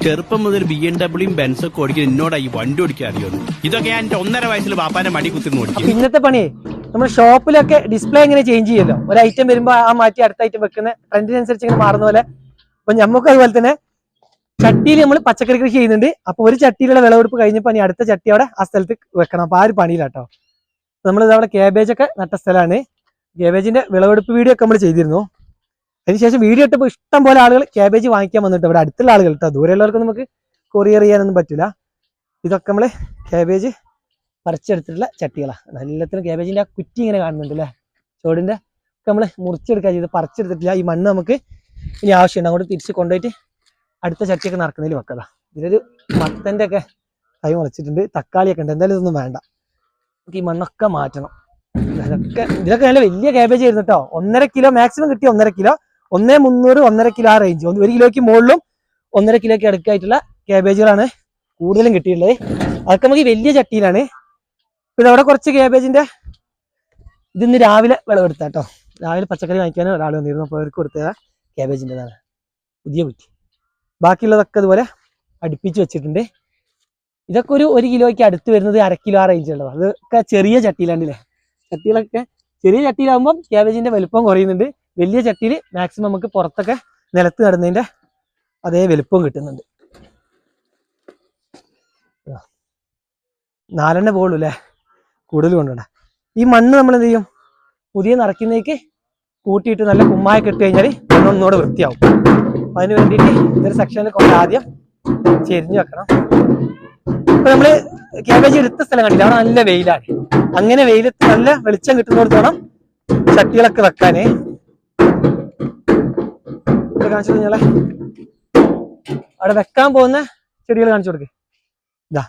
ചെറുപ്പം മുതൽ BMW ബെൻസൊക്കെ ഓടിക്കാൻ എന്നോടാ ഈ വണ്ടി ഓടിക്കാൻ അറിയുന്നു. ഇതൊക്കെ ഞാൻ എന്റെ 1.5 വയസ്സിൽ ബാപ്പാന്റെ മടി കുത്തിന്ന് ഓടിക്കും. ഇന്നത്തെ പണി നമ്മൾ ഷോപ്പിലൊക്കെ ഡിസ്പ്ലേ ഇങ്ങനെ ചേഞ്ച് ചെയ്യല്ലോ. ഒരു ഐറ്റം വരുമ്പോ ആ മാറ്റി അടുത്ത ഐറ്റം വെക്കുന്ന ട്രെൻഡിനനുസരിച്ച് ഇങ്ങനെ മാറുന്ന പോലെ. അപ്പൊ നമുക്ക് അതുപോലെ തന്നെ ചട്ടിയിൽ നമ്മൾ പച്ചക്കറി കൃഷി ചെയ്യുന്നുണ്ട്. അപ്പൊ ഒരു ചട്ടിയിലുള്ള വിളവെടുപ്പ് കഴിഞ്ഞപ്പോ ഇനി അടുത്ത ചട്ടി അവിടെ ആ സ്ഥലത്ത് വെക്കണം. അപ്പൊ ആ ഒരു പണിയിലാട്ടോ. നമ്മളിത് അവിടെ ക്യാബേജ് ഒക്കെ നട്ട സ്ഥലമാണ്. ക്യാബേജിന്റെ വിളവെടുപ്പ് വീഡിയോ ഒക്കെ നമ്മൾ ചെയ്തിരുന്നു. അതിനുശേഷം വീഡിയോ ഇട്ടപ്പോൾ ഇഷ്ടം പോലെ ആളുകൾ ക്യാബേജ് വാങ്ങിക്കാൻ വന്നിട്ട് ഇവിടെ അടുത്തുള്ള ആളുകൾ കേട്ടോ. ദൂരെയുള്ളവർക്ക് നമുക്ക് കൊറിയർ ചെയ്യാനൊന്നും പറ്റില്ല. ഇതൊക്കെ നമ്മൾ ക്യാബേജ് പറിച്ചെടുത്തിട്ടുള്ള ചട്ടികളാണ്. എല്ലാത്തിനും ക്യാബേജിന്റെ ആ കുറ്റി ഇങ്ങനെ കാണുന്നുണ്ട് അല്ലേ, ചോടിന്റെ ഒക്കെ നമ്മൾ മുറിച്ചെടുക്കുക ചെയ്ത് പറിച്ചെടുത്തിട്ടില്ല. ഈ മണ്ണ് നമുക്ക് ഇനി ആവശ്യമുണ്ട്. അങ്ങോട്ട് തിരിച്ച് കൊണ്ടുപോയിട്ട് അടുത്ത ചട്ടിയൊക്കെ നടക്കുന്നതിൽ വെക്കതാ. ഇതിലൊരു മത്തന്റെ ഒക്കെ കൈ മുളച്ചിട്ടുണ്ട്, തക്കാളിയൊക്കെ ഉണ്ട്. എന്തായാലും ഇതൊന്നും വേണ്ട, നമുക്ക് ഈ മണ്ണൊക്കെ മാറ്റണം. ഇതിലൊക്കെ നല്ല വലിയ ക്യാബേജ് ആയിരുന്നു കേട്ടോ. 1.5 കിലോ മാക്സിമം കിട്ടിയ 1.5 കിലോ, 1.300 1.5 കിലോ ആ റേഞ്ച്. 1 കിലോയ്ക്ക് മുകളിലും 1.5 കിലോയ്ക്ക് അടുക്കായിട്ടുള്ള ക്യാബേജുകളാണ് കൂടുതലും കിട്ടിയിട്ടുള്ളത്. അതൊക്കെ നമുക്ക് വലിയ ചട്ടിയിലാണ്. പിന്നെ അവിടെ കുറച്ച് ക്യാബേജിന്റെ ഇതിന്ന് രാവിലെ വിളവെടുത്താട്ടോ. രാവിലെ പച്ചക്കറി വാങ്ങിക്കാനും ഒരാൾ വന്നിരുന്നു. അപ്പോൾ അവർക്ക് കൊടുത്തത് ക്യാബേജിൻ്റെതാണ്, പുതിയ കുറ്റി. ബാക്കിയുള്ളതൊക്കെ അതുപോലെ അടുപ്പിച്ച് വെച്ചിട്ടുണ്ട്. ഇതൊക്കെ ഒരു 1 കിലോയ്ക്ക് അടുത്ത് വരുന്നത് 1/2 കിലോ ആ റേഞ്ച് ഉള്ളത്. അതൊക്കെ ചെറിയ ചട്ടിയിലാണ്ടല്ലേ. ചട്ടികളൊക്കെ ചെറിയ ചട്ടിയിലാകുമ്പോൾ ക്യാബേജിന്റെ വലുപ്പം കുറയുന്നുണ്ട്. വലിയ ചട്ടിയിൽ മാക്സിമം നമുക്ക് പുറത്തൊക്കെ നിലത്ത് നടുന്നതിന്റെ അതേ വലുപ്പം കിട്ടുന്നുണ്ട്. 4 പോളൂ അല്ലേ, കൂടുതൽ കൊണ്ടുപോകണ്ട. ഈ മണ്ണ് നമ്മൾ എന്ത് ചെയ്യും, പുതിയ നിറയ്ക്കുന്നേക്ക് കൂട്ടിയിട്ട് നല്ല കുമ്മായൊക്കെ ഇട്ട് കഴിഞ്ഞാൽ ഒന്നൂടെ വൃത്തിയാവും. അപ്പം അതിന് വേണ്ടിയിട്ട് ഇതൊരു സെക്ഷനിൽ കൊണ്ട് ആദ്യം ചെരിഞ്ഞു വെക്കണം. ഇപ്പൊ നമ്മള് ക്യാബേജ് എടുത്ത സ്ഥലം കണ്ടില്ല, അവിടെ നല്ല വെയിലാണ്. അങ്ങനെ വെയിലത്ത് നല്ല വെളിച്ചം കിട്ടുന്നിടത്തോളം ചട്ടികളൊക്കെ വെക്കാനേ. കാണിച്ചു കഴിഞ്ഞാലേ അവിടെ വെക്കാൻ പോകുന്ന ചെടികൾ കാണിച്ചു കൊടുക്ക്. ഇതാ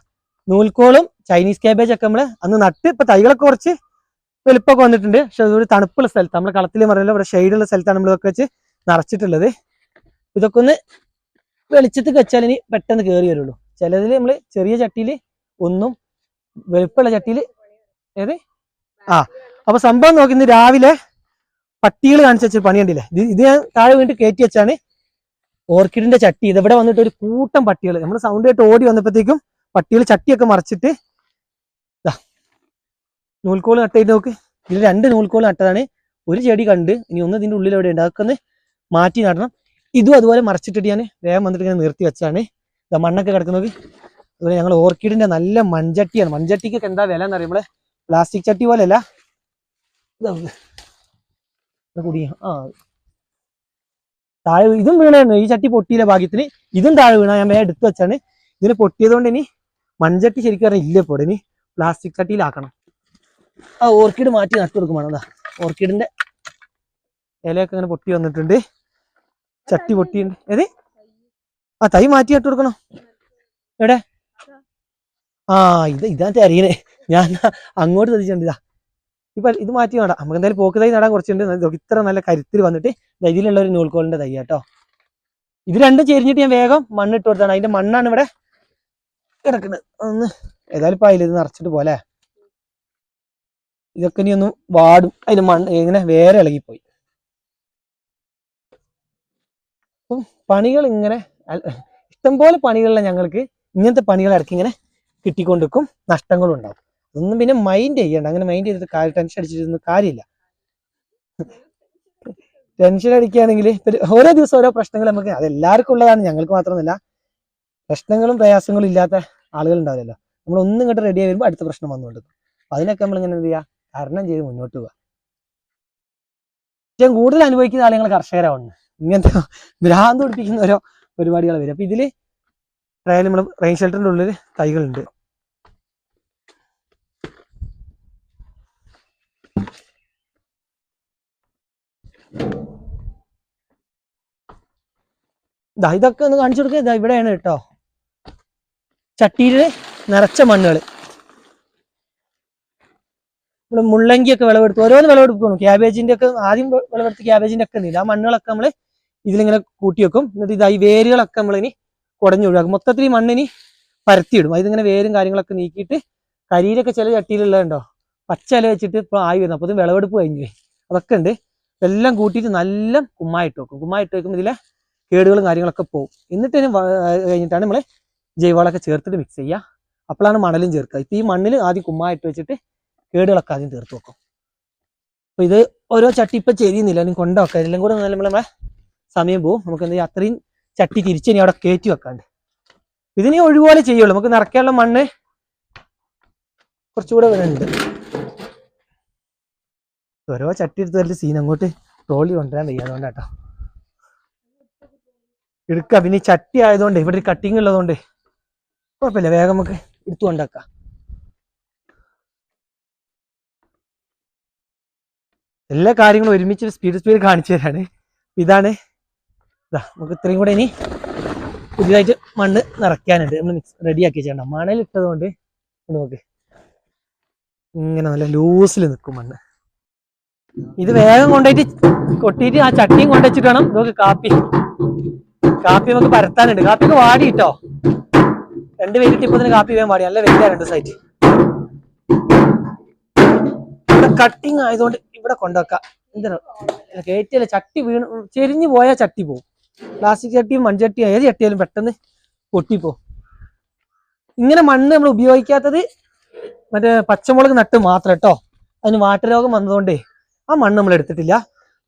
നൂൽക്കോളും ചൈനീസ് ക്യാബേജ് ഒക്കെ നമ്മള് അന്ന് നട്ട്. ഇപ്പൊ തൈകളൊക്കെ കുറച്ച് വലുപ്പമൊക്കെ വന്നിട്ടുണ്ട്. പക്ഷെ അതൊരു തണുപ്പുള്ള സ്ഥലത്ത്, നമ്മള് കളത്തിൽ പറഞ്ഞല്ലോ ഇവിടെ ഷെയ്ഡുള്ള സ്ഥലത്താണ് നമ്മൾ ഇതൊക്കെ വെച്ച് നിറച്ചിട്ടുള്ളത്. ഇതൊക്കെ ഒന്ന് വെളിച്ചത്ത് വെച്ചാൽ ഇനി പെട്ടെന്ന് കയറി വരുള്ളൂ. ചിലതിൽ നമ്മള് ചെറിയ ചട്ടിയിൽ ഒന്നും, വലുപ്പമുള്ള ചട്ടിയിൽ ഏത് അപ്പൊ സംഭവം നോക്കി രാവിലെ പട്ടികൾ കാണിച്ചു വെച്ച പണി കണ്ടില്ലേ. ഇത് ഞാൻ താഴെ വീണ്ടും കയറ്റി വെച്ചാണ് ഓർക്കിഡിന്റെ ചട്ടി. ഇതെവിടെ വന്നിട്ട് ഒരു കൂട്ടം പട്ടികൾ, നമ്മൾ സൗണ്ട് കേട്ട് ഓടി വന്നപ്പോഴത്തേക്കും പട്ടികൾ ചട്ടിയൊക്കെ മറിച്ചിട്ട് നൂൽക്കോൾ നട്ടിട്ട് നോക്ക്. ഇതിൽ 2 നൂൽക്കോൾ നട്ടതാണ്. ഒരു ചെടി കണ്ട്, ഇനി ഒന്ന് ഇതിന്റെ ഉള്ളിൽ എവിടെ ഉണ്ട്, അതൊക്കെ ഒന്ന് മാറ്റി നടണം. ഇതും അതുപോലെ മറിച്ചിട്ടിട്ട് ഞാൻ വേഗം വന്നിട്ട് ഇങ്ങനെ നിർത്തി വെച്ചാണ്. മണ്ണൊക്കെ കിടക്കുന്നത്. അതുപോലെ ഞങ്ങൾ ഓർക്കിഡിന്റെ നല്ല മൺചട്ടിയാണ്. മൺചട്ടിക്കൊക്കെ എന്താ വില എന്ന് അറിയുമ്പോൾ പ്ലാസ്റ്റിക് ചട്ടി പോലെയല്ല. താഴെ ഇതും വീണായിരുന്നു. ഈ ചട്ടി പൊട്ടിയിലെ ഭാഗ്യത്തിന് ഇതും താഴെ വീണ. ഞാൻ വേഗം എടുത്തു വെച്ചാണ്. ഇതിന് പൊട്ടിയതുകൊണ്ട് ഇനി മൺചട്ടി ശരിക്കും പറഞ്ഞാൽ ഇല്ല. ഇപ്പോൾ ഇനി പ്ലാസ്റ്റിക് ചട്ടിയിലാക്കണം. ആ ഓർക്കിഡ് മാറ്റി നട്ടു കൊടുക്കും വേണം. ഓർക്കിഡിന്റെ ഇലയൊക്കെ ഇങ്ങനെ പൊട്ടി വന്നിട്ടുണ്ട്. ചട്ടി പൊട്ടിയുണ്ട്. ഏത് ആ തൈ മാറ്റി നട്ടു കൊടുക്കണം. എവിടെ ഇതാ അറിയണേ. ഞാൻ അങ്ങോട്ട് ശ്രദ്ധിച്ചിട്ടുണ്ട്. ഇപ്പൊ ഇത് മാറ്റി നടാം. നമുക്ക് എന്തായാലും പോക്ക് തൈ നടാൻ കുറച്ചുണ്ട്. ഇത്ര നല്ല കരുത്തിൽ വന്നിട്ട് ഇതിലുള്ള ഒരു നൂൽക്കോളിന്റെ തൈ കേട്ടോ. ഇത് രണ്ടും ചെരിഞ്ഞിട്ട് ഞാൻ വേഗം മണ്ണിട്ട് കൊടുത്താണ്. അതിന്റെ മണ്ണാണ് ഇവിടെ കിടക്കുന്നത്. ഒന്ന് ഏതായാലും ഇപ്പൊ അതിൽ ഇത് നിറച്ചിട്ട് പോലെ ഇതൊക്കെ ഇനി ഒന്ന് വാടും. അതിന് മണ്ണ് ഇങ്ങനെ വേറെ ഇളകിപ്പോയി. അപ്പം പണികൾ ഇങ്ങനെ ഇഷ്ടംപോലെ പണികളില്ല ഞങ്ങൾക്ക്. ഇങ്ങനത്തെ പണികൾ ഇടയ്ക്ക് ഇങ്ങനെ കിട്ടിക്കൊണ്ടിരിക്കും. നഷ്ടങ്ങളും ഉണ്ടാവും. അതൊന്നും പിന്നെ മൈൻഡ് ചെയ്യണ്ട. അങ്ങനെ മൈൻഡ് ചെയ്തിട്ട് ടെൻഷൻ അടിച്ചിട്ടൊന്നും കാര്യമില്ല. ടെൻഷൻ അടിക്കുകയാണെങ്കിൽ ഓരോ ദിവസം ഓരോ പ്രശ്നങ്ങൾ നമുക്ക്, അതെല്ലാവർക്കും ഉള്ളതാണ്, ഞങ്ങൾക്ക് മാത്രമല്ല. പ്രശ്നങ്ങളും പ്രയാസങ്ങളും ഇല്ലാത്ത ആളുകൾ ഉണ്ടാവില്ലല്ലോ. നമ്മൾ ഒന്നും ഇങ്ങോട്ട് റെഡി ആയി വരുമ്പോൾ അടുത്ത പ്രശ്നം വന്നുകൊണ്ടിരിക്കും. അതിനൊക്കെ നമ്മൾ ഇങ്ങനെ എന്ത് ചെയ്യുക, തരണം ചെയ്ത് മുന്നോട്ട് പോവുക. ഏറ്റവും കൂടുതൽ അനുഭവിക്കുന്ന ആളുകൾ കർഷകരാണ്. ഇങ്ങനത്തെ ഭ്രാന്ത് പിടിപ്പിക്കുന്ന ഓരോ പരിപാടികൾ വരും. അപ്പൊ ഇതില് നമ്മൾ റെയിൻ ഷെൽട്ടറിന്റെ ഉള്ളിൽ തൈകളുണ്ട്. ഇതൊക്കെ ഒന്ന് കാണിച്ചു കൊടുക്കുക. ഇവിടെയാണ് കേട്ടോ ചട്ടിയില് നിറച്ച മണ്ണുകള്. നമ്മള് മുള്ളങ്കിയൊക്കെ വിളവെടുത്തു, ഓരോന്ന് വിളവെടുക്കണം. ക്യാബേജിന്റെ ഒക്കെ ആദ്യം വിളവെടുത്ത് ക്യാബേജിന്റെ ഒക്കെ ഉണ്ട്. ആ മണ്ണുകളൊക്കെ നമ്മള് ഇതിലിങ്ങനെ കൂട്ടി വെക്കും. എന്നിട്ട് ഈ വേരുകളൊക്കെ നമ്മളിനി കുടഞ്ഞു ഒഴിവാക്കും. മൊത്തത്തിൽ ഈ മണ്ണിനി പരത്തിയിടും. അതിങ്ങനെ വേരും കാര്യങ്ങളൊക്കെ നീക്കിയിട്ട് കരിയിലൊക്കെ ചില ചട്ടിയിലുള്ളതുണ്ടോ പച്ച ഇല വെച്ചിട്ട് ഇപ്പോൾ ആയി വരുന്നു. അപ്പോൾ ഇത് വിളവെടുപ്പ് കഴിഞ്ഞു. അതൊക്കെ ഉണ്ട്. എല്ലാം കൂട്ടിയിട്ട് നല്ല കുമ്മായിട്ട് വെക്കും. കുമ്മായിട്ട് വെക്കുമ്പോൾ ഇതിലെ കേടുകളും കാര്യങ്ങളൊക്കെ പോകും. എന്നിട്ട് കഴിഞ്ഞിട്ടാണ് നമ്മൾ ജൈവവളമൊക്കെ ചേർത്തിട്ട് മിക്സ് ചെയ്യുക. അപ്പോഴാണ് മണലും ചേർക്കുക. ഇപ്പം ഈ മണ്ണിൽ ആദ്യം കുമ്മായിട്ട് വെച്ചിട്ട് കേടുകളൊക്കെ ആദ്യം തീർത്ത് വെക്കും. അപ്പോൾ ഇത് ഓരോ ചട്ടി ഇപ്പം ചെരിയുന്നില്ല, ഇനി കൊണ്ടുവെക്കാം. എല്ലാം കൂടെ നമ്മളെ സമയം പോകും. നമുക്ക് എന്താ അത്രയും ചട്ടി തിരിച്ചിനി അവിടെ കയറ്റി വെക്കാണ്ട്. ഇതിനി ഒഴിപോലെ ചെയ്യുള്ളൂ. നമുക്ക് നിറയ്ക്കാനുള്ള മണ്ണ് കുറച്ചുകൂടെ വരുന്നുണ്ട്. ഓരോ ചട്ടി എടുത്ത് വലിയ സീൻ അങ്ങോട്ട് ട്രോളി കൊണ്ടുവരാൻ വയ്യ, അതുകൊണ്ടാട്ടോ എടുക്കാം. പിന്നെ ഈ ചട്ടി ആയതുകൊണ്ട് ഇവിടെ ഒരു കട്ടിങ് ഉള്ളതുകൊണ്ട് കുഴപ്പമില്ല, വേഗം നമുക്ക് എടുത്തു കൊണ്ടാക്കാം. എല്ലാ കാര്യങ്ങളും ഒരുമിച്ച് സ്പീഡ് കാണിച്ചു തരാണ്. ഇതാണ് ഇതാ, നമുക്ക് ഇത്രയും കൂടെ ഇനി പുതിയതായിട്ട് മണ്ണ് നിറയ്ക്കാനുണ്ട്. നമ്മൾ റെഡിയാക്കി ചെയ്യണ്ട. മണലിട്ടത് കൊണ്ട് നോക്ക് ഇങ്ങനെ നല്ല ലൂസിൽ നിൽക്കും മണ്ണ്. ഇത് വേഗം കൊണ്ടുപോയിട്ട് കൊട്ടിയിട്ട് ആ ചട്ടിയും കൊണ്ടുവച്ചിട്ട് വേണം നമുക്ക് കാപ്പി നമുക്ക് പരത്താനുണ്ട്. കാപ്പിക്ക് വാടി കിട്ടോ, 2 വെയിലിട്ട് ഇപ്പൊ തന്നെ കാപ്പി വേഗം വാടി. നല്ല വെയിലാണ് 2 സൈറ്റ്. ഇവിടെ കട്ടിങ് ആയതുകൊണ്ട് ഇവിടെ കൊണ്ടുവെക്കാം. എന്താണ് കയറ്റിയല്ല, ചട്ടി വീണ് ചെരിഞ്ഞു പോയാൽ ചട്ടി പോകും. പ്ലാസ്റ്റിക് ചട്ടിയും മൺചട്ടിയും ഏത് ചട്ടിയാലും പെട്ടെന്ന് പൊട്ടിപ്പോ. ഇങ്ങനെ മണ്ണ് നമ്മൾ ഉപയോഗിക്കാത്തത് മറ്റേ പച്ചമുളക് നട്ട് മാത്രം കേട്ടോ. അതിന് വാട്ടരോഗം വന്നതുകൊണ്ടേ ആ മണ്ണ് നമ്മൾ എടുത്തിട്ടില്ല.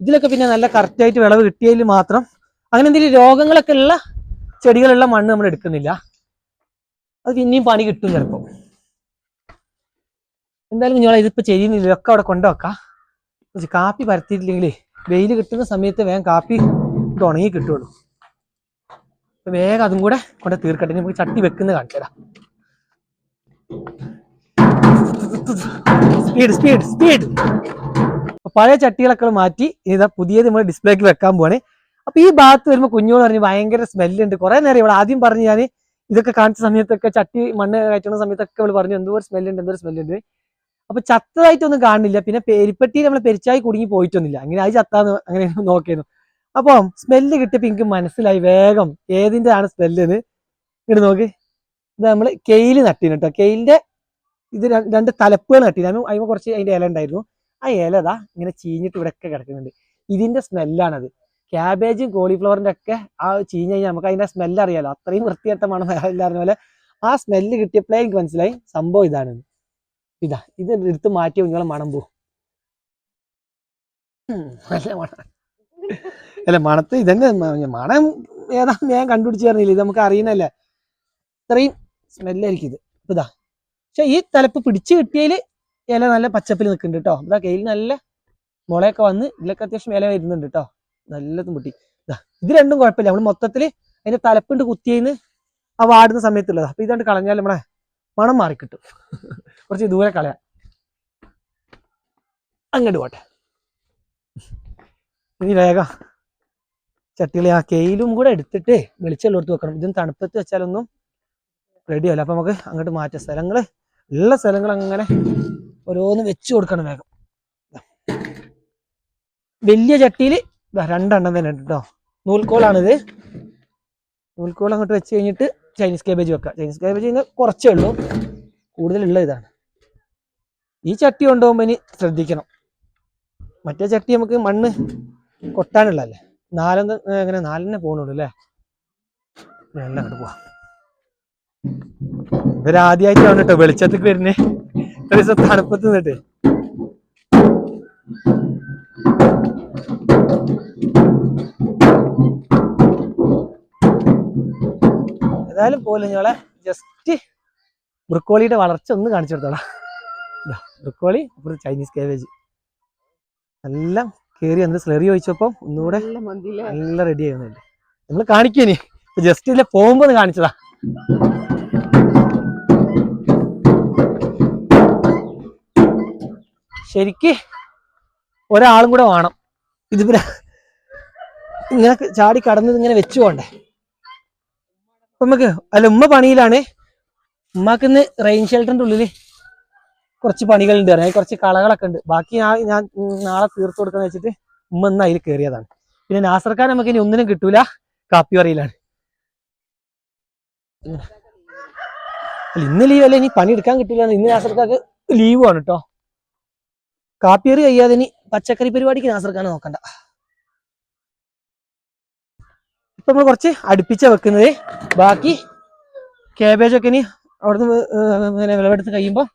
ഇതിലൊക്കെ പിന്നെ നല്ല കറക്റ്റായിട്ട് വിളവ് കിട്ടിയതിൽ മാത്രം, അങ്ങനെ എന്തെങ്കിലും രോഗങ്ങളൊക്കെ ഉള്ള ചെടികളുള്ള മണ്ണ് നമ്മൾ എടുക്കുന്നില്ല. അത് പിന്നെയും പണി കിട്ടും ചിലപ്പോൾ. എന്തായാലും നിങ്ങൾ ഇതിപ്പോൾ ചെയ്യുന്നില്ല, ഒക്കെ അവിടെ കൊണ്ടുവെക്കാം. കാപ്പി പരത്തിയിട്ടില്ലെങ്കിൽ വെയിൽ കിട്ടുന്ന സമയത്ത് വേഗം കാപ്പി ഉണങ്ങി കിട്ടുള്ളൂ. അപ്പൊ വേഗം അതും കൂടെ കൊണ്ട് തീർക്കട്ടെ. നമുക്ക് ചട്ടി വെക്കുന്നത് കാണിച്ചുതരാം. സ്പീഡ്. പഴയ ചട്ടികളൊക്കെ മാറ്റി ഇതാ പുതിയത് നമ്മൾ ഡിസ്പ്ലേക്ക് വെക്കാൻ പോവാണ്. അപ്പൊ ഈ ഭാഗത്ത് വരുമ്പോൾ കുഞ്ഞോട് പറഞ്ഞ് ഭയങ്കര സ്മെല്ലുണ്ട്. കുറെ നേരം ഇവിടെ ആദ്യം പറഞ്ഞ് ഞാൻ ഇതൊക്കെ കാണിച്ച സമയത്തൊക്കെ ചട്ടി മണ്ണ് കയറ്റുന്ന സമയത്തൊക്കെ അവൾ പറഞ്ഞു എന്തോ ഒരു സ്മെല്ലുണ്ട്. അപ്പൊ ചത്തതായിട്ടൊന്നും കാണുന്നില്ല. പിന്നെ പെരിപ്പട്ടി നമ്മൾ പെരിച്ചായി കുടുങ്ങി പോയിട്ടൊന്നുമില്ല. അങ്ങനെ അത് ചത്താന്ന് അങ്ങനെ നോക്കിയിരുന്നു. അപ്പം സ്മെല്ല് കിട്ടിയപ്പോൾ എനിക്ക് മനസ്സിലായി വേഗം ഏതിൻ്റെ ആണ് സ്മെല്ലെന്ന്. ഇങ്ങോട്ട് നോക്ക്, ഇത് നമ്മൾ കെയില് നട്ടിന് കേട്ടോ. കെയിലിന്റെ ഇത് 2 തലപ്പുകൾ നട്ടിന്. അതിന് കുറച്ച് അതിന്റെ ഇല ഉണ്ടായിരുന്നു. ആ ഇല ഇതാ ഇങ്ങനെ ചീഞ്ഞിട്ട് ഇവിടെയൊക്കെ കിടക്കുന്നുണ്ട്. ഇതിന്റെ സ്മെല്ലാണത്. ക്യാബേജും കോളിഫ്ലവറിന്റെ ഒക്കെ ആ ചീഞ്ഞ് കഴിഞ്ഞാൽ നമുക്ക് അതിന്റെ സ്മെല്ല് അറിയാലോ. അത്രയും വൃത്തിയായിട്ട മണം ഇല്ലായിരുന്ന പോലെ ആ സ്മെല്ല് കിട്ടിയപ്പോഴേ എനിക്ക് മനസ്സിലായി സംഭവം ഇതാണ്. ഇത് എടുത്ത് മാറ്റിയ നിങ്ങളെ മണം പോവും. നല്ല മണം അല്ല, മണത്ത് ഇതന്നെ മണം ഏതാ ഞാൻ കണ്ടുപിടിച്ച് തരുന്നില്ല. ഇത് നമുക്ക് അറിയുന്നല്ലേ, ഇത്രയും സ്മെല്ലായിരിക്കും ഇത്. ഇതാ പക്ഷെ ഈ തലപ്പ് പിടിച്ച് കിട്ടിയതിൽ ഇല നല്ല പച്ചപ്പിൽ നിൽക്കുന്നുണ്ട് കേട്ടോ. ഇതാ കയ്യിൽ നല്ല മുളയൊക്കെ വന്ന് ഇതിലൊക്കെ അത്യാവശ്യം ഇല വരുന്നുണ്ട് കേട്ടോ. നല്ലതും പൊട്ടി. ഇത് രണ്ടും കുഴപ്പമില്ല. നമ്മൾ മൊത്തത്തിൽ അതിന്റെ തലപ്പിണ്ട് കുത്തിയെന്ന് ആ വാടുന്ന സമയത്തുള്ളത്. അപ്പൊ ഇതാണ്ട് കളഞ്ഞാൽ നമ്മളെ മണം മാറിക്കിട്ടും. കുറച്ച് ദൂരെ കളയാം. അങ്ങോട്ട് പോട്ടെ. ഇനി വേഗം ചട്ടികളെ ആ കെയിലും കൂടെ എടുത്തിട്ട് വെളിച്ചെല്ലോടത്ത് വെക്കണം. ഇതിന് തണുപ്പത്ത് വെച്ചാലൊന്നും റെഡി ആവില്ല. അപ്പൊ നമുക്ക് അങ്ങോട്ട് മാറ്റാം. ഉള്ള സ്ഥലങ്ങൾ അങ്ങനെ ഓരോന്ന് വെച്ച് കൊടുക്കണം വേഗം. വലിയ ചട്ടിയിൽ 2 എണ്ണം തന്നെ ഉണ്ട് കേട്ടോ. നൂൽക്കോലാണിത്. നൂൽക്കോൽ അങ്ങോട്ട് വെച്ച് കഴിഞ്ഞിട്ട് ചൈനീസ് കാബേജ് വെക്കാം. ചൈനീസ് കാബേജ് ഇന്ന് കുറച്ചേ ഉള്ളൂ, കൂടുതലുള്ള ഇതാണ്. ഈ ചട്ടി കൊണ്ടുപോകുമ്പോൾ ഇനി ശ്രദ്ധിക്കണം. മറ്റേ ചട്ടി നമുക്ക് മണ്ണ് കൊട്ടാനുള്ളതല്ലേ. 4 പോകണുള്ളൂ അല്ലേ. എല്ലാം അങ്ങോട്ട് പോവാം. ഇവരാദ്യമായിട്ടാണ് കേട്ടോ വെളിച്ചത്തേക്ക് വരുന്നേ. ഒരു ദിവസം തണുപ്പത്ത് നിന്നിട്ട് ഏതായാലും പോലെ ഞങ്ങളെ ജസ്റ്റ് ബ്രൊക്കോളിയുടെ വളർച്ച ഒന്ന് കാണിച്ചു കൊടുത്തോളാം. ബ്രൊക്കോളി അപ്പുറം ചൈനീസ് കാബേജ് എല്ലാം കയറി വന്ന് സ്ലറി ഒഴിച്ചപ്പോൾ ഒന്നുകൂടെ നല്ല റെഡി ആകുന്നുണ്ട്. നമ്മൾ കാണിക്കേനി ജസ്റ്റ് ഇല്ല പോകുമ്പോ ഒന്ന് കാണിച്ചതാ. ശരിക്ക് ഒരാളും കൂടെ വേണം. ഇതിപ്പോ ഇങ്ങനെ ചാടി കടന്നത് ഇങ്ങനെ വെച്ചു പോണ്ടേ. അപ്പൊ നമുക്ക് ഉമ്മ പണിയിലാണ്. ഉമ്മാക്ക് ഇന്ന് റെയിൻ ഷെൽട്ടറിന്റെ ഉള്ളില് കുറച്ച് പണികളുണ്ട്. കുറച്ച് കളകളൊക്കെ ഉണ്ട്. ബാക്കി ഞാൻ നാളെ തീർത്തു കൊടുക്കാന്ന് വെച്ചിട്ട് ഉമ്മ ഇന്ന് അതിൽ കയറിയതാണ്. പിന്നെ നാസർക്കാൻ നമുക്ക് ഇനി ഒന്നിനും കിട്ടൂല, കാപ്പി പറയിലാണ്. ഇന്ന് ലീവ് അല്ലേ, ഇനി പണി എടുക്കാൻ കിട്ടില്ല. ഇന്ന് നാസർക്കാർക്ക് ലീവ് ആണ് കേട്ടോ. കാപ്പിയറി കഴിയാതെ ഇനി പച്ചക്കറി പരിപാടിക്ക് നാസർക്കാൻ നോക്കണ്ട. ഇപ്പൊ നമ്മൾ കുറച്ച് അടുപ്പിച്ച വെക്കുന്നത്. ബാക്കി കാബേജൊക്കെ ഇനി അവിടുന്ന് പിന്നെ വിളവെടുത്ത് കഴിയുമ്പോൾ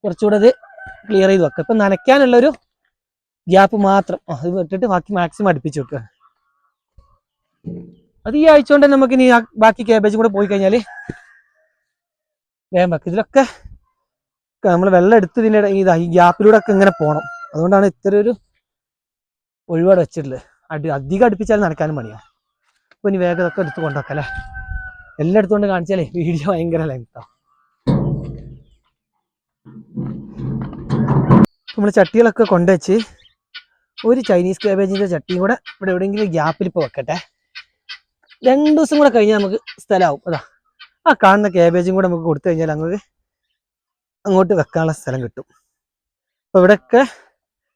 കുറച്ചുകൂടെ അത് ക്ലിയർ ചെയ്ത് വെക്കുക. ഇപ്പൊ നനയ്ക്കാനുള്ളൊരു ഗ്യാപ്പ് മാത്രം അത് വിട്ടിട്ട് ബാക്കി മാക്സിമം അടുപ്പിച്ച് വെക്കുക. അത് ഈ ആഴ്ച കൊണ്ട് നമുക്ക് ഇനി ബാക്കി കാബേജും കൂടെ പോയി കഴിഞ്ഞാൽ വേഗം വെക്കുക. ഇതിലൊക്കെ നമ്മൾ വെള്ളം എടുത്ത് ഇതിൻ്റെ ഈ ഗ്യാപ്പിലൂടെ ഒക്കെ ഇങ്ങനെ പോകണം. അതുകൊണ്ടാണ് ഇത്ര ഒരു ഒഴിപാട് വെച്ചിട്ടുള്ളത്. അധികം അടുപ്പിച്ചാൽ നനക്കാനും പണിയാണ്. അപ്പൊ ഇനി വേഗം ഇതൊക്കെ എടുത്ത് കൊണ്ടുവെക്കാം അല്ലേ. എല്ലാം എടുത്തുകൊണ്ട് കാണിച്ചാലേ വീഡിയോ ഭയങ്കര ലെങ്താണ്. നമ്മൾ ചട്ടികളൊക്കെ കൊണ്ടുവച്ച് ഒരു ചൈനീസ് കാബേജിന്റെ ചട്ടിയും കൂടെ ഇവിടെ എവിടെയെങ്കിലും ഗ്യാപ്പിൽ ഇപ്പോൾ വെക്കട്ടെ. 2 ദിവസം കൂടെ കഴിഞ്ഞാൽ നമുക്ക് സ്ഥലമാവും. അതാ ആ കാണുന്ന കാബേജും കൂടെ നമുക്ക് കൊടുത്തു കഴിഞ്ഞാൽ അങ്ങോട്ട് വെക്കാനുള്ള സ്ഥലം കിട്ടും. അപ്പൊ ഇവിടെയൊക്കെ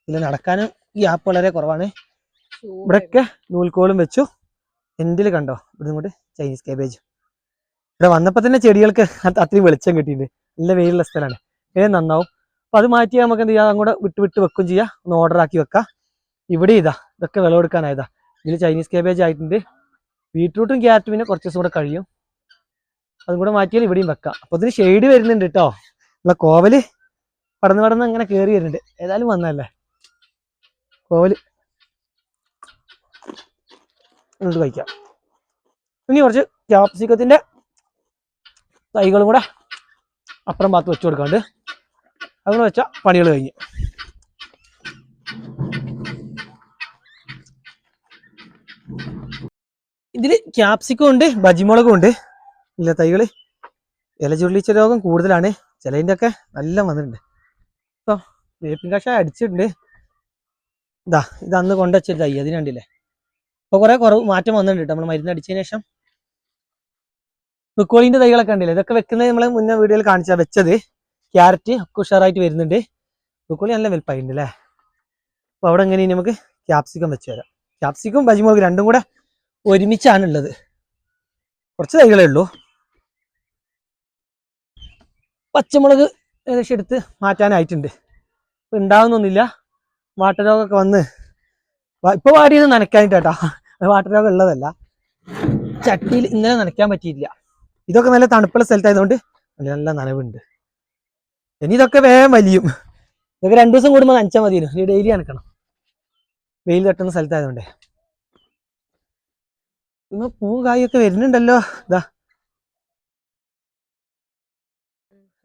ഇതിൽ നടക്കാനും ഗ്യാപ്പ് വളരെ കുറവാണ്. ഇവിടെയൊക്കെ നൂൽക്കോളും വെച്ചു. എൻഡിൽ കണ്ടോ ഇവിടെ ഇങ്ങോട്ട് ചൈനീസ് കാബേജ്. ഇവിടെ വന്നപ്പോൾ തന്നെ ചെടികൾക്ക് അത്രയും വെളിച്ചം കിട്ടിയിട്ടുണ്ട്. നല്ല വെയിലുള്ള സ്ഥലമാണ്. നന്നാവും. അപ്പൊ അത് മാറ്റി നമുക്ക് എന്ത് ചെയ്യാം, അങ്ങോട്ട് വിട്ട് വെക്കും ചെയ്യാം. ഒന്ന് ഓർഡർ ആക്കി വെക്കാം. ഇവിടെ ഇതൊക്കെ വിളവെടുക്കാനായതാ. ഇതിൽ ചൈനീസ് കാബേജ് ആയിട്ടുണ്ട്. ബീട്രൂട്ടും ക്യാരറ്റും പിന്നെ കുറച്ച് ദിവസം കൂടെ കഴിയും. അതും കൂടെ മാറ്റിയാൽ ഇവിടെയും വെക്കാം. അപ്പൊ ഇതിന് ഷെയ്ഡ് വരുന്നുണ്ട് കേട്ടോ. നമ്മളെ കോവല് പടന്ന് അങ്ങനെ കയറി വരുന്നുണ്ട്. ഏതായാലും വന്നല്ലേ കോവല് എന്നിട്ട് കഴിക്കാം. ഇനി കുറച്ച് ക്യാപ്സിക്കത്തിന്റെ തൈകളും കൂടെ അപ്പുറം ഭാഗത്ത് വെച്ചു കൊടുക്കാണ്ട് അതുകൊണ്ട് വെച്ച പണികൾ കഴിഞ്ഞ്. ഇതിൽ ക്യാപ്സിക്കം ഉണ്ട്, ബജിമുളകും ഉണ്ട്. ഇല്ല തൈകള് ഇലചുരുളിച്ച രോഗം കൂടുതലാണ്. ചിലതിൻ്റെ ഒക്കെ നല്ല വന്നിട്ടുണ്ട്. ഇപ്പൊ വേപ്പിൻ കഷായം അടിച്ചിട്ടുണ്ട്. ഇത് അന്ന് കൊണ്ടുവച്ചൊരു തൈ അതിന് കണ്ടില്ലേ. ഇപ്പൊ കുറെ മാറ്റം വന്നിട്ടുണ്ട് കേട്ടോ. നമ്മൾ മരുന്ന് അടിച്ചതിന് ശേഷം ബ്രൊക്കോളിന്റെ തൈകളൊക്കെ ഉണ്ടല്ലേ. ഇതൊക്കെ വെക്കുന്നത് നമ്മൾ മുന്നേ വീഡിയോയിൽ കാണിച്ചാൽ വെച്ചത്. ക്യാരറ്റ് ഒക്കെ ഉഷാറായിട്ട് വരുന്നുണ്ട്. ബ്രൊക്കോളി നല്ല വലുപ്പമായിട്ടുണ്ട് അല്ലേ. അപ്പൊ അവിടെ എങ്ങനെ നമുക്ക് ക്യാപ്സിക്കം വെച്ച് തരാം. ക്യാപ്സിക്കം ബജിമുളക് രണ്ടും കൂടെ ഒരുമിച്ചാണുള്ളത്. കുറച്ച് തൈകളേ ഉള്ളൂ. പച്ചമുളക് ഏകദേശം എടുത്ത് മാറ്റാനായിട്ടുണ്ട്. ഇപ്പൊ ഉണ്ടാവുന്നൊന്നുമില്ല. വാട്ടരോഗമൊക്കെ വന്ന് ഇപ്പൊ വാടിയത് നനയ്ക്കാനിട്ടാ. വാട്ടരോഗം ഉള്ളതല്ല. ചട്ടിയിൽ ഇന്നലെ നനയ്ക്കാൻ പറ്റിയില്ല. ഇതൊക്കെ നല്ല തണുപ്പുള്ള സ്ഥലത്തായതുകൊണ്ട് നല്ല നനവുണ്ട്. ഇനി ഇതൊക്കെ വേഗം വലിയും. ഇതൊക്കെ 2 ദിവസം കൂടുമ്പോൾ നനച്ചാൽ മതിയല്ലോ. ഇനി ഡെയിലി നനക്കണം. വെയിൽ തട്ടുന്ന സ്ഥലത്തായതുകൊണ്ടേ. ഇന്ന് പൂവും കായൊക്കെ വരുന്നുണ്ടല്ലോ.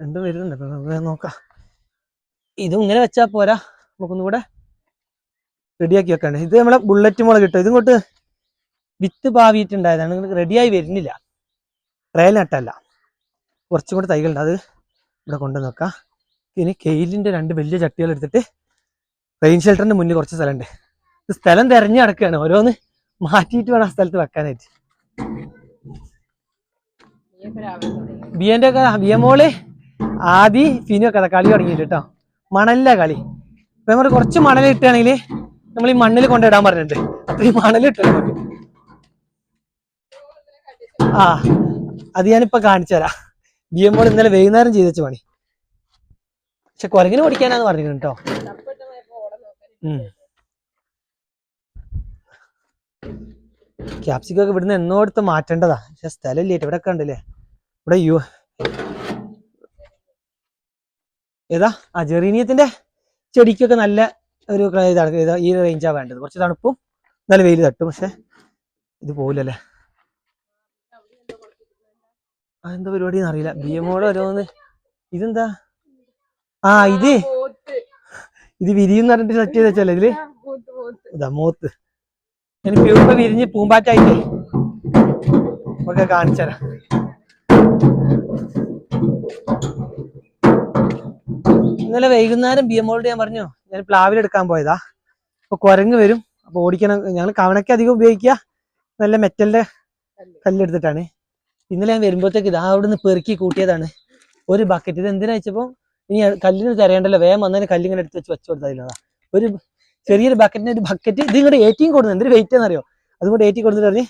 രണ്ടും വരുന്നുണ്ട്. നോക്കാം. ഇതും ഇങ്ങനെ വെച്ചാൽ പോരാ. നമുക്കൊന്നുകൂടെ റെഡിയാക്കി വെക്കാണ്. ഇത് നമ്മളെ ബുള്ളറ്റ് മുളക് കിട്ടും. ഇതും കൊണ്ട് വിത്ത് പാവിയിട്ടുണ്ടായതാണ്. റെഡിയായി വരുന്നില്ല. ട്രയൽ നട്ടല്ല. കുറച്ചും കൂടെ തൈകളുണ്ട്. അത് ഇവിടെ കൊണ്ടുവന്ന് വെക്കാം. ഇനി കെയിലിന്റെ 2 വലിയ ചട്ടികൾ എടുത്തിട്ട് റെയിൻ ഷെൽട്ടറിന്റെ മുന്നിൽ കുറച്ച് സ്ഥലമുണ്ട്. ഇത് സ്ഥലം തെരഞ്ഞു കിടക്കുകയാണ്. ഓരോന്ന് മാറ്റിയിട്ട് വേണം ആ സ്ഥലത്ത് വെക്കാനായിട്ട്. ബിയമോള് ആദി ഫിനൊക്കെ കളി തുടങ്ങിയിട്ട് കേട്ടോ. മണലിലെ കളി. ഇപ്പൊ നമ്മൾ കുറച്ച് മണൽ ഇട്ടാണെങ്കിൽ നമ്മൾ ഈ മണ്ണിൽ കൊണ്ടിടാൻ പറഞ്ഞിട്ടുണ്ട്. അപ്പൊ ഈ മണലിട്ടു നമുക്ക്. അത് ഞാനിപ്പോ കാണിച്ചു തരാം. ബിയമോൾ ഇന്നലെ വൈകുന്നേരം ചെയ്തു വെച്ച പണി. പക്ഷെ കുരങ്ങിന് ഓടിക്കാനാന്ന് പറഞ്ഞിട്ടുണ്ട് കേട്ടോ. ക്യാപ്സിക്കൊക്കെ ഇവിടുന്ന് എന്നോടത്ത് മാറ്റേണ്ടതാ. പക്ഷെ സ്ഥലമില്ലേ. ഇവിടെ ഒക്കെ ഉണ്ടല്ലേ. ഇവിടെ ഏതാ ജെറീനിയത്തിന്റെ ചെടിക്കൊക്കെ നല്ല ഒരു ഇതാണ്. ഈ റേഞ്ചാ വേണ്ടത്. കുറച്ച് തണുപ്പും നല്ല വെയിൽ തട്ടും. പക്ഷെ ഇത് പോവില്ലല്ലേ. അതെന്താ പരിപാടിന്ന് അറിയില്ല. ബിയമോള് ഓരോന്ന്. ഇതെന്താ ഇത് വിരിയും പറഞ്ഞിട്ട് സെറ്റ് ചെയ്ത് വെച്ചല്ലേ ഇതില്. ഇതാ മൂത്ത്. എനിക്ക് ഇപ്പൊ വിരിഞ്ഞ് പൂമ്പാറ്റായിട്ടേ ഒക്കെ കാണിച്ചരാ. ഇന്നലെ വൈകുന്നേരം ബിയമോളോട് ഞാൻ പറഞ്ഞു ഞാൻ പ്ലാവിലെടുക്കാൻ പോയതാ. അപ്പൊ കുരങ്ങ് വരും. അപ്പൊ ഓടിക്കണം. ഞങ്ങൾ കവണയ്ക്ക് അധികം ഉപയോഗിക്കുക നല്ല മെറ്റലിന്റെ കല്ലെടുത്തിട്ടാണ്. ഇന്നലെ ഞാൻ വരുമ്പോഴത്തേക്ക് ഇതാ അവിടുന്ന് പെറുക്കി കൂട്ടിയതാണ് ഒരു ബക്കറ്റ്. ഇത് എന്തിനാ വെച്ചപ്പോ ഇനി കല്ലിന് തരേണ്ടല്ലോ. വേഗം വന്നതിന് കല്ലിങ്ങനെ എടുത്ത് വെച്ച് കൊടുത്തതില്ല. ഒരു ചെറിയൊരു ബക്കറ്റിന് ഒരു ബക്കറ്റ് ഇത് ഇങ്ങോട്ട് ഏറ്റിയും കൊടുക്കുന്നത്. എന്തൊരു വെയിറ്റ് എന്നറിയോ. അതുകൊണ്ട് ഏറ്റി കൊടുത്തിട്ട് പറഞ്ഞ്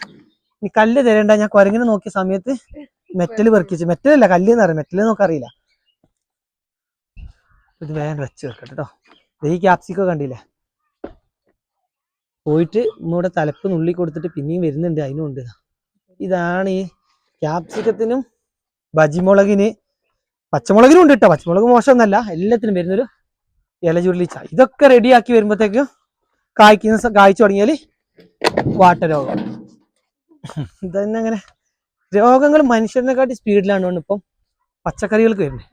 ഇനി കല്ല് തരേണ്ട. ഞാൻ കുരങ്ങിനെ നോക്കിയ സമയത്ത് മെറ്റൽ പെറുക്കിച്ചു. മെറ്റലല്ല കല്ല് എന്ന് പറയും. മെറ്റൽ നോക്കാൻ അറിയില്ല. ഇത് വേഗം വെച്ച് വെക്കട്ടെ കേട്ടോ. ഈ ക്യാപ്സിക്കോ കണ്ടില്ലേ. പോയിട്ട് നമ്മുടെ തലപ്പ് നുള്ളി കൊടുത്തിട്ട് പിന്നെയും വരുന്നുണ്ട്. അതിനുണ്ട്. ഇതാണ് ഈ ക്യാപ്സിക്കത്തിനും ബജിമുളകിന്, പച്ചമുളകിനും ഉണ്ട് കേട്ടോ. പച്ചമുളക് മോശമൊന്നല്ല. എല്ലാത്തിനും വരുന്നൊരു ഇല ചുരുളിച്ച. ഇതൊക്കെ റെഡിയാക്കി വരുമ്പോഴത്തേക്കും കായ്ച്ചു തുടങ്ങിയാൽ വാട്ടരോഗം. ഇതന്നെ അങ്ങനെ രോഗങ്ങൾ മനുഷ്യനെക്കാട്ടി സ്പീഡിലാണ് ഇപ്പം പച്ചക്കറികൾക്ക് വരുന്നത്.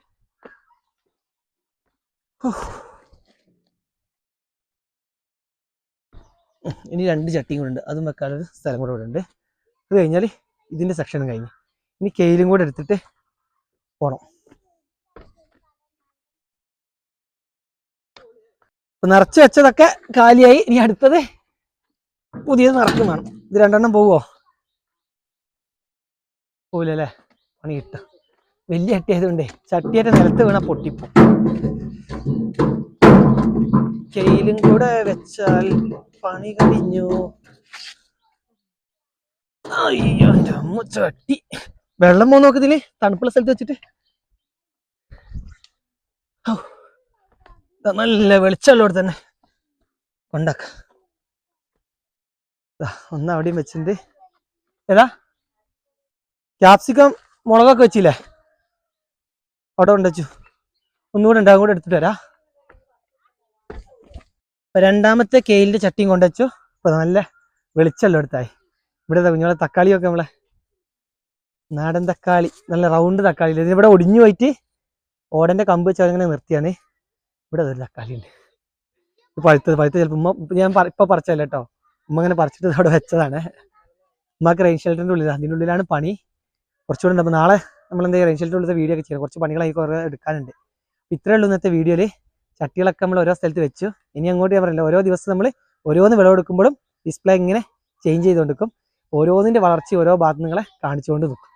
ഇനി 2 ചട്ടിയും കൂടെ ഉണ്ട്. അതും വെക്കാനൊരു സ്ഥലം കൂടെ ഇവിടെ ഉണ്ട്. അത് കഴിഞ്ഞാൽ ഇതിന്റെ സെക്ഷനും കഴിഞ്ഞു. ഇനി കെയിലും കൂടെ എടുത്തിട്ട് പോണം. ഇപ്പൊ നിറച്ച് വെച്ചതൊക്കെ കാലിയായി. ഇനി അടുത്തത് പുതിയത് നിറക്കും വേണം. ഇത് 2 എണ്ണം പോവോ? പോവില്ലല്ലേ? പണി കിട്ടും. വലിയ ചട്ടി ആയതുകൊണ്ടേ ചട്ടിയായിട്ട് നിലത്ത് വീണ പൊട്ടിപ്പോ. കെയിലും കൂടെ വെച്ചാൽ പണി കഴിഞ്ഞു. അയ്യോ എൻ്റെ അമ്മ ചട്ടി. വെള്ളം പോ നോക്കത്തില് തണുപ്പുള്ള സ്ഥലത്ത് വെച്ചിട്ട്. നല്ല വെളിച്ചമുള്ളവിടെ തന്നെ കൊണ്ടാക്ക. ഒന്ന് അവിടെയും വെച്ചിട്ടുണ്ട്. ഏതാ ക്യാപ്സിക്കം മുളകൊക്കെ വെച്ചില്ലേ? അവിടെ കൊണ്ടുവച്ചു. ഒന്നുകൂടെ ഉണ്ട്. അങ്ങോട്ട് എടുത്തിട്ട് വരാം. ഇപ്പൊ 2ാമത്തെ കെയിലിന്റെ ചട്ടിയും കൊണ്ടുവച്ചു. ഇപ്പൊ നല്ല വെളിച്ചെല്ലാം എടുത്തായി. ഇവിടെ കുഞ്ഞോളെ തക്കാളിയൊക്കെ നമ്മളെ നാടൻ തക്കാളി, നല്ല റൗണ്ട് തക്കാളി. ഇതിവിടെ ഒടിഞ്ഞു പോയിട്ട് ഓടന്റെ കമ്പ് വെച്ച് അങ്ങനെ നിർത്തിയാണ്. ഇവിടെ ഒരു തക്കാളി ഉണ്ട്. പഴുത്തത് ചിലപ്പോൾ ഉമ്മ, ഞാൻ ഇപ്പൊ പറിച്ചല്ല കേട്ടോ, ഉമ്മ അങ്ങനെ പറിച്ചിട്ട് അവിടെ വെച്ചതാണ്. ഉമ്മക്ക് റെയിൻ ഷെൽറ്ററിന്റെ ഉള്ളിൽ, അതിൻ്റെ ഉള്ളിലാണ് പണി. കുറച്ചുകൂടെ ഉണ്ട്. അപ്പോൾ നാളെ നമ്മൾ എന്താ റെയിൻ ഷെൽറ്ററിന്റെ ഉള്ളിൽ വീഡിയോ ഒക്കെ ചെയ്യണം. കുറച്ച് പണികളായി കുറേ എടുക്കാനുണ്ട്. ഇത്രയേ ഉള്ളൂ ഇന്നത്തെ വീഡിയോയിൽ. ചട്ടികളൊക്കെ നമ്മൾ ഓരോ സ്ഥലത്ത് വെച്ചു. ഇനി അങ്ങോട്ട് ഞാൻ പറയില്ല, ഓരോ ദിവസം നമ്മൾ ഓരോന്ന് വിളവെടുക്കുമ്പോഴും ഡിസ്പ്ലേ ഇങ്ങനെ ചേഞ്ച് ചെയ്തുകൊണ്ടിരിക്കും. ഓരോന്നിൻ്റെ വളർച്ച ഓരോ ഭാഗത്ത് നിങ്ങളെ കാണിച്ചുകൊണ്ട് നിൽക്കും.